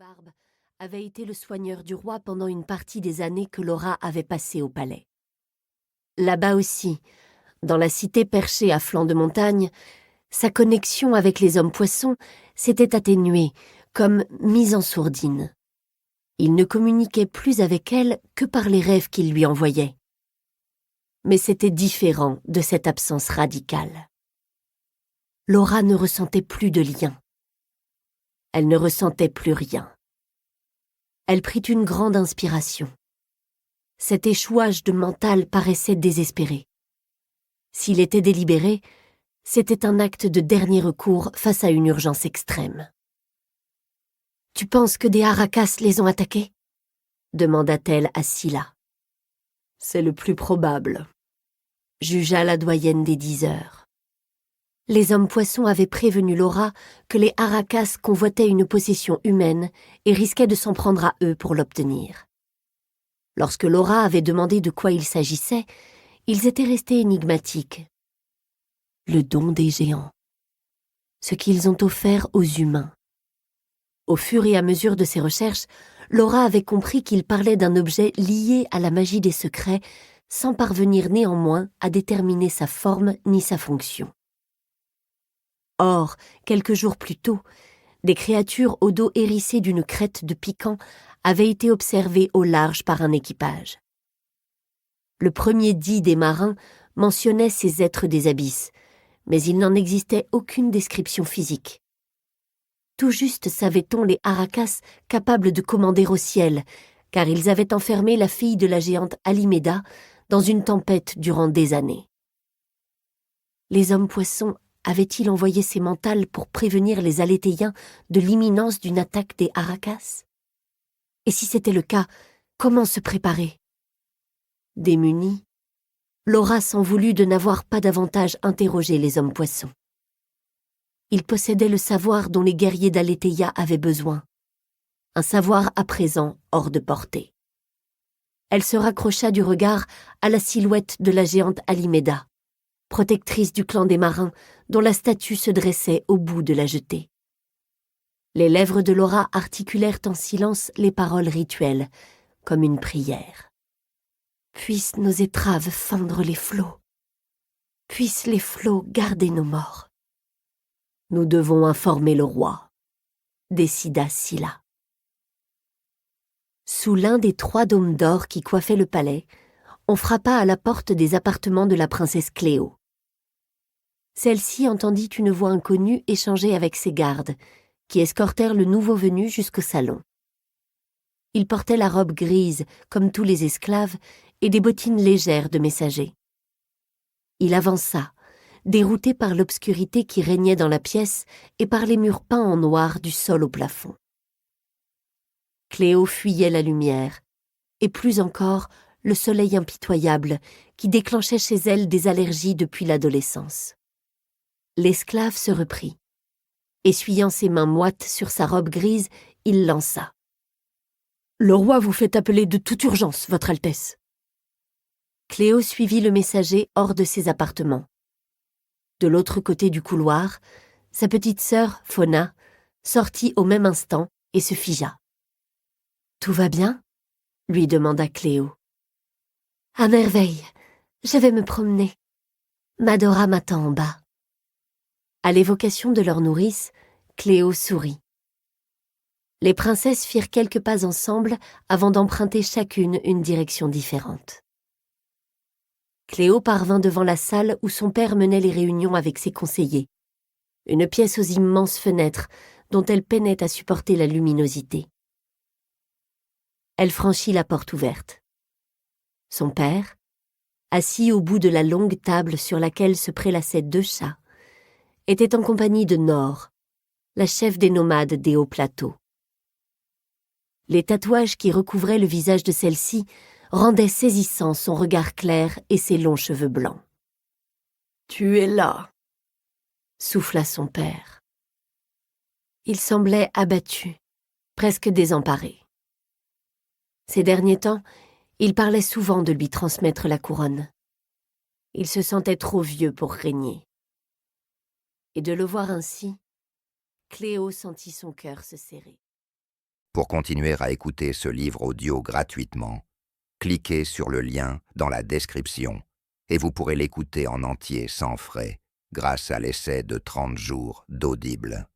Barbe avait été le soigneur du roi pendant une partie des années que Laura avait passées au palais. Là-bas aussi, dans la cité perchée à flanc de montagne, sa connexion avec les hommes-poissons s'était atténuée, comme mise en sourdine. Il ne communiquait plus avec elle que par les rêves qu'il lui envoyait. Mais c'était différent de cette absence radicale. Laura ne ressentait plus de lien. Elle ne ressentait plus rien. Elle prit une grande inspiration. Cet échouage de mental paraissait désespéré. S'il était délibéré, c'était un acte de dernier recours face à une urgence extrême. « Tu penses que des Harakas les ont attaqués ?» demanda-t-elle à Scylla. « C'est le plus probable, » jugea la doyenne des 10 heures. Les hommes-poissons avaient prévenu Laura que les Harakas convoitaient une possession humaine et risquaient de s'en prendre à eux pour l'obtenir. Lorsque Laura avait demandé de quoi il s'agissait, ils étaient restés énigmatiques. Le don des géants. Ce qu'ils ont offert aux humains. Au fur et à mesure de ses recherches, Laura avait compris qu'il parlait d'un objet lié à la magie des secrets, sans parvenir néanmoins à déterminer sa forme ni sa fonction. Or, quelques jours plus tôt, des créatures au dos hérissé d'une crête de piquant avaient été observées au large par un équipage. Le premier dit des marins mentionnait ces êtres des abysses, mais il n'en existait aucune description physique. Tout juste savait-on les Harakas capables de commander au ciel, car ils avaient enfermé la fille de la géante Alimeda dans une tempête durant des années. Les hommes-poissons avaient-ils envoyé ces mentales pour prévenir les Aléthéiens de l'imminence d'une attaque des Harakas? Et si c'était le cas, comment se préparer? Démunie, Laura s'en voulut de n'avoir pas davantage interrogé les hommes-poissons. Ils possédaient le savoir dont les guerriers d'Aléthéia avaient besoin, un savoir à présent hors de portée. Elle se raccrocha du regard à la silhouette de la géante Alimeda, protectrice du clan des marins, dont la statue se dressait au bout de la jetée. Les lèvres de Laura articulèrent en silence les paroles rituelles, comme une prière. « Puissent nos étraves fendre les flots. Puissent les flots garder nos morts. » « Nous devons informer le roi, » décida Scylla. Sous l'un des 3 dômes d'or qui coiffaient le palais, on frappa à la porte des appartements de la princesse Cléo. Celle-ci entendit une voix inconnue échanger avec ses gardes, qui escortèrent le nouveau venu jusqu'au salon. Il portait la robe grise, comme tous les esclaves, et des bottines légères de messager. Il avança, dérouté par l'obscurité qui régnait dans la pièce et par les murs peints en noir du sol au plafond. Cléo fuyait la lumière, et plus encore le soleil impitoyable qui déclenchait chez elle des allergies depuis l'adolescence. L'esclave se reprit. Essuyant ses mains moites sur sa robe grise, il lança. « Le roi vous fait appeler de toute urgence, Votre Altesse. » Cléo suivit le messager hors de ses appartements. De l'autre côté du couloir, sa petite sœur, Fauna, sortit au même instant et se figea. « Tout va bien ?» lui demanda Cléo. « À merveille, je vais me promener. Madora m'attend en bas. » À l'évocation de leur nourrice, Cléo sourit. Les princesses firent quelques pas ensemble avant d'emprunter chacune une direction différente. Cléo parvint devant la salle où son père menait les réunions avec ses conseillers, une pièce aux immenses fenêtres dont elle peinait à supporter la luminosité. Elle franchit la porte ouverte. Son père, assis au bout de la longue table sur laquelle se prélassaient 2 chats, était en compagnie de Nor, la chef des nomades des hauts plateaux. Les tatouages qui recouvraient le visage de celle-ci rendaient saisissant son regard clair et ses longs cheveux blancs. « Tu es là !» souffla son père. Il semblait abattu, presque désemparé. Ces derniers temps, il parlait souvent de lui transmettre la couronne. Il se sentait trop vieux pour régner. Et de le voir ainsi, Cléo sentit son cœur se serrer. Pour continuer à écouter ce livre audio gratuitement, cliquez sur le lien dans la description et vous pourrez l'écouter en entier sans frais grâce à l'essai de 30 jours d'Audible.